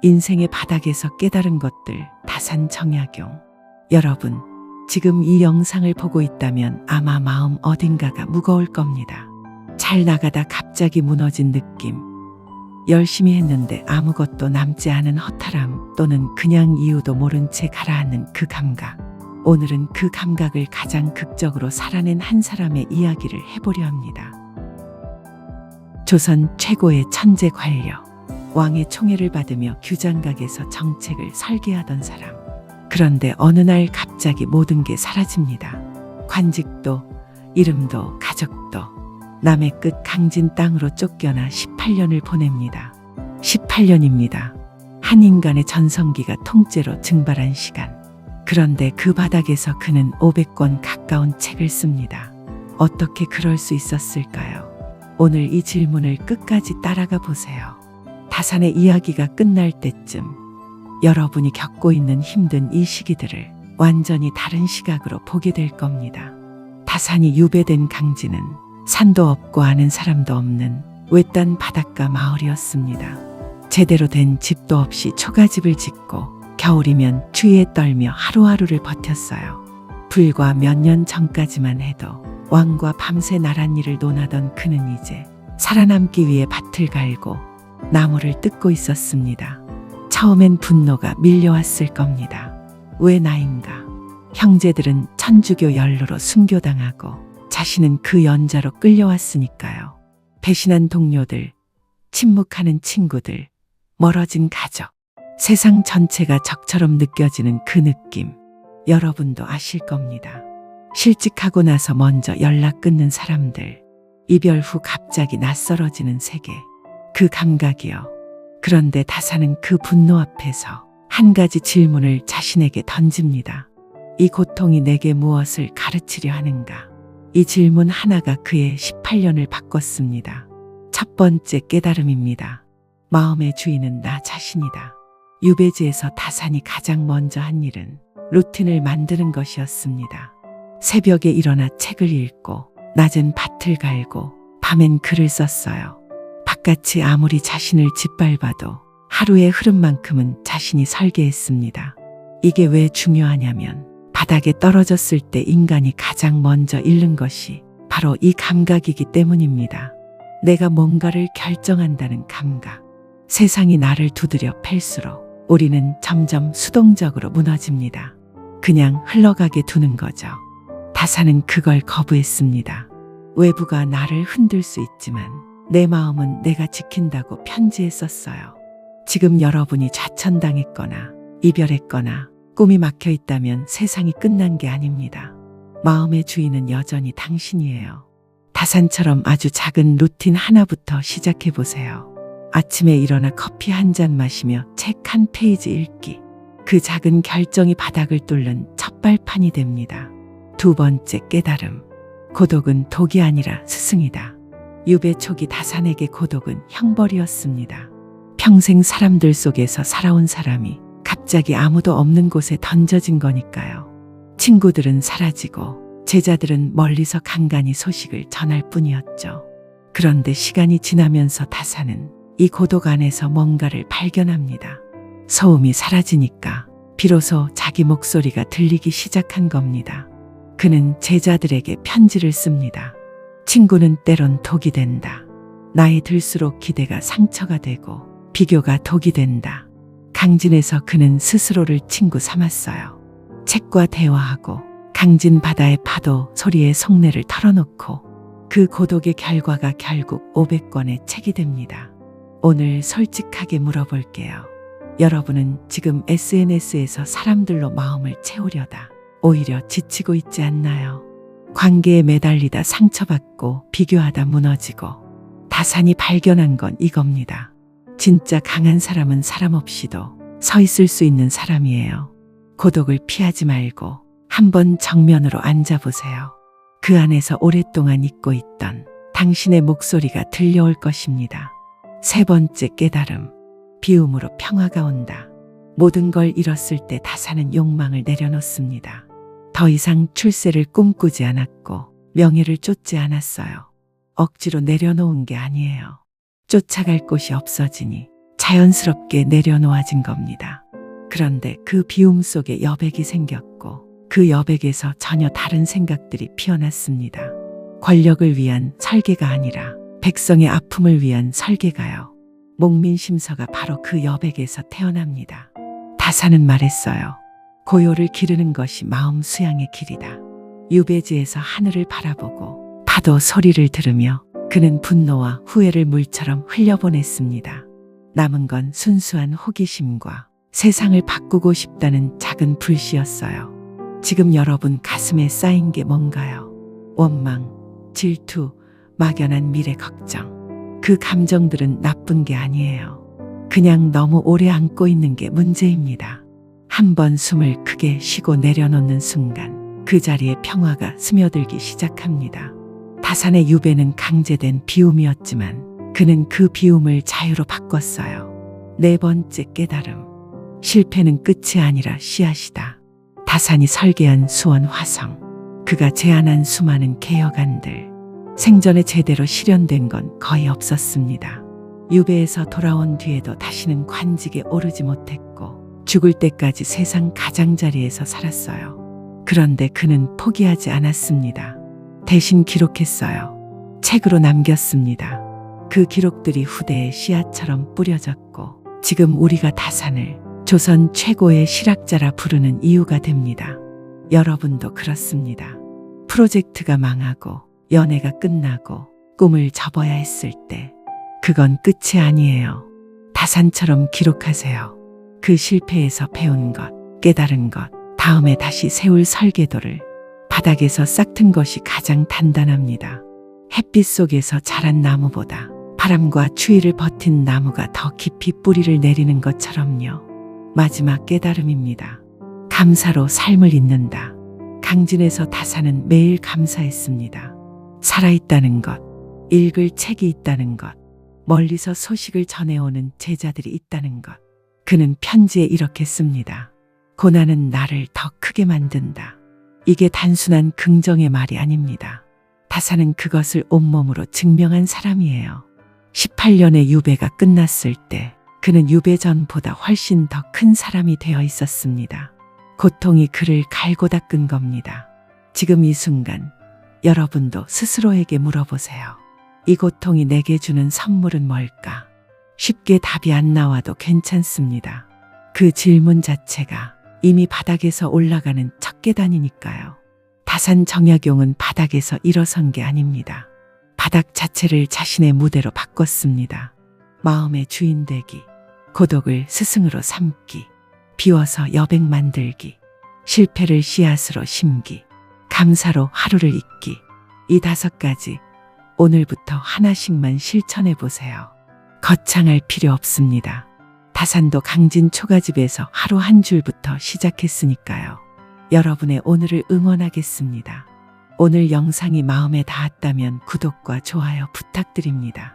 인생의 바닥에서 깨달은 것들, 다산 정약용. 여러분, 지금 이 영상을 보고 있다면 아마 마음 어딘가가 무거울 겁니다. 잘 나가다 갑자기 무너진 느낌, 열심히 했는데 아무것도 남지 않은 허탈함, 또는 그냥 이유도 모른 채 가라앉는 그 감각. 오늘은 그 감각을 가장 극적으로 살아낸 한 사람의 이야기를 해보려 합니다. 조선 최고의 천재 관료, 왕의 총애를 받으며 규장각에서 정책을 설계하던 사람. 그런데 어느 날 갑자기 모든 게 사라집니다. 관직도, 이름도, 가족도. 남의 끝 강진 땅으로 쫓겨나 18년을 보냅니다. 18년입니다. 한 인간의 전성기가 통째로 증발한 시간. 그런데 그 바닥에서 그는 500권 가까운 책을 씁니다. 어떻게 그럴 수 있었을까요? 오늘 이 질문을 끝까지 따라가 보세요. 다산의 이야기가 끝날 때쯤 여러분이 겪고 있는 힘든 이 시기들을 완전히 다른 시각으로 보게 될 겁니다. 다산이 유배된 강진은 산도 없고 아는 사람도 없는 외딴 바닷가 마을이었습니다. 제대로 된 집도 없이 초가집을 짓고 겨울이면 추위에 떨며 하루하루를 버텼어요. 불과 몇 년 전까지만 해도 왕과 밤새 나랏일을 논하던 그는 이제 살아남기 위해 밭을 갈고 나무를 뜯고 있었습니다. 처음엔 분노가 밀려왔을 겁니다. 왜 나인가? 형제들은 천주교 연로로 순교당하고 자신은 그 연자로 끌려왔으니까요. 배신한 동료들, 침묵하는 친구들, 멀어진 가족. 세상 전체가 적처럼 느껴지는 그 느낌. 여러분도 아실 겁니다. 실직하고 나서 먼저 연락 끊는 사람들, 이별 후 갑자기 낯설어지는 세계. 그 감각이요. 그런데 다산은 그 분노 앞에서 한 가지 질문을 자신에게 던집니다. 이 고통이 내게 무엇을 가르치려 하는가? 이 질문 하나가 그의 18년을 바꿨습니다. 첫 번째 깨달음입니다. 마음의 주인은 나 자신이다. 유배지에서 다산이 가장 먼저 한 일은 루틴을 만드는 것이었습니다. 새벽에 일어나 책을 읽고 낮엔 밭을 갈고 밤엔 글을 썼어요. 바깥이 아무리 자신을 짓밟아도 하루의 흐름만큼은 자신이 설계했습니다. 이게 왜 중요하냐면 바닥에 떨어졌을 때 인간이 가장 먼저 잃는 것이 바로 이 감각이기 때문입니다. 내가 뭔가를 결정한다는 감각. 세상이 나를 두드려 팰수록 우리는 점점 수동적으로 무너집니다. 그냥 흘러가게 두는 거죠. 다산은 그걸 거부했습니다. 외부가 나를 흔들 수 있지만 내 마음은 내가 지킨다고 편지에 썼어요. 지금 여러분이 좌천당했거나 이별했거나 꿈이 막혀 있다면 세상이 끝난 게 아닙니다. 마음의 주인은 여전히 당신이에요. 다산처럼 아주 작은 루틴 하나부터 시작해 보세요. 아침에 일어나 커피 한 잔 마시며 책 한 페이지 읽기. 그 작은 결정이 바닥을 뚫는 첫 발판이 됩니다. 두 번째 깨달음. 고독은 독이 아니라 스승이다. 유배 초기 다산에게 고독은 형벌이었습니다. 평생 사람들 속에서 살아온 사람이 갑자기 아무도 없는 곳에 던져진 거니까요. 친구들은 사라지고 제자들은 멀리서 간간히 소식을 전할 뿐이었죠. 그런데 시간이 지나면서 다산은 이 고독 안에서 뭔가를 발견합니다. 소음이 사라지니까 비로소 자기 목소리가 들리기 시작한 겁니다. 그는 제자들에게 편지를 씁니다. 친구는 때론 독이 된다. 나이 들수록 기대가 상처가 되고 비교가 독이 된다. 강진에서 그는 스스로를 친구 삼았어요. 책과 대화하고 강진 바다의 파도 소리에 속내를 털어놓고 그 고독의 결과가 결국 500권의 책이 됩니다. 오늘 솔직하게 물어볼게요. 여러분은 지금 SNS에서 사람들로 마음을 채우려다 오히려 지치고 있지 않나요? 관계에 매달리다 상처받고 비교하다 무너지고 다산이 발견한 건 이겁니다. 진짜 강한 사람은 사람 없이도 서 있을 수 있는 사람이에요. 고독을 피하지 말고 한번 정면으로 앉아보세요. 그 안에서 오랫동안 잊고 있던 당신의 목소리가 들려올 것입니다. 세 번째 깨달음. 비움으로 평화가 온다. 모든 걸 잃었을 때 다산은 욕망을 내려놓습니다. 더 이상 출세를 꿈꾸지 않았고 명예를 쫓지 않았어요. 억지로 내려놓은 게 아니에요. 쫓아갈 곳이 없어지니 자연스럽게 내려놓아진 겁니다. 그런데 그 비움 속에 여백이 생겼고 그 여백에서 전혀 다른 생각들이 피어났습니다. 권력을 위한 설계가 아니라 백성의 아픔을 위한 설계가요. 목민심서가 바로 그 여백에서 태어납니다. 다산은 말했어요. 고요를 기르는 것이 마음 수양의 길이다. 유배지에서 하늘을 바라보고 파도 소리를 들으며 그는 분노와 후회를 물처럼 흘려보냈습니다. 남은 건 순수한 호기심과 세상을 바꾸고 싶다는 작은 불씨였어요. 지금 여러분 가슴에 쌓인 게 뭔가요? 원망, 질투, 막연한 미래 걱정. 그 감정들은 나쁜 게 아니에요. 그냥 너무 오래 안고 있는 게 문제입니다. 한번 숨을 크게 쉬고 내려놓는 순간 그 자리에 평화가 스며들기 시작합니다. 다산의 유배는 강제된 비움이었지만 그는 그 비움을 자유로 바꿨어요. 네 번째 깨달음. 실패는 끝이 아니라 씨앗이다. 다산이 설계한 수원 화성. 그가 제안한 수많은 개혁안들. 생전에 제대로 실현된 건 거의 없었습니다. 유배에서 돌아온 뒤에도 다시는 관직에 오르지 못했고 죽을 때까지 세상 가장자리에서 살았어요. 그런데 그는 포기하지 않았습니다. 대신 기록했어요. 책으로 남겼습니다. 그 기록들이 후대의 씨앗처럼 뿌려졌고 지금 우리가 다산을 조선 최고의 실학자라 부르는 이유가 됩니다. 여러분도 그렇습니다. 프로젝트가 망하고 연애가 끝나고 꿈을 접어야 했을 때 그건 끝이 아니에요. 다산처럼 기록하세요. 그 실패에서 배운 것, 깨달은 것, 다음에 다시 세울 설계도를. 바닥에서 싹튼 것이 가장 단단합니다. 햇빛 속에서 자란 나무보다 바람과 추위를 버틴 나무가 더 깊이 뿌리를 내리는 것처럼요. 마지막 깨달음입니다. 감사로 삶을 잇는다. 강진에서 다산은 매일 감사했습니다. 살아있다는 것, 읽을 책이 있다는 것, 멀리서 소식을 전해오는 제자들이 있다는 것. 그는 편지에 이렇게 씁니다. 고난은 나를 더 크게 만든다. 이게 단순한 긍정의 말이 아닙니다. 다산은 그것을 온몸으로 증명한 사람이에요. 18년의 유배가 끝났을 때 그는 유배 전보다 훨씬 더 큰 사람이 되어 있었습니다. 고통이 그를 갈고 닦은 겁니다. 지금 이 순간 여러분도 스스로에게 물어보세요. 이 고통이 내게 주는 선물은 뭘까? 쉽게 답이 안 나와도 괜찮습니다. 그 질문 자체가 이미 바닥에서 올라가는 첫 계단이니까요. 다산 정약용은 바닥에서 일어선 게 아닙니다. 바닥 자체를 자신의 무대로 바꿨습니다. 마음의 주인 되기, 고독을 스승으로 삼기, 비워서 여백 만들기, 실패를 씨앗으로 심기, 감사로 하루를 잇기. 이 5가지 오늘부터 하나씩만 실천해 보세요. 거창할 필요 없습니다. 다산도 강진 초가집에서 하루 한 줄부터 시작했으니까요. 여러분의 오늘을 응원하겠습니다. 오늘 영상이 마음에 닿았다면 구독과 좋아요 부탁드립니다.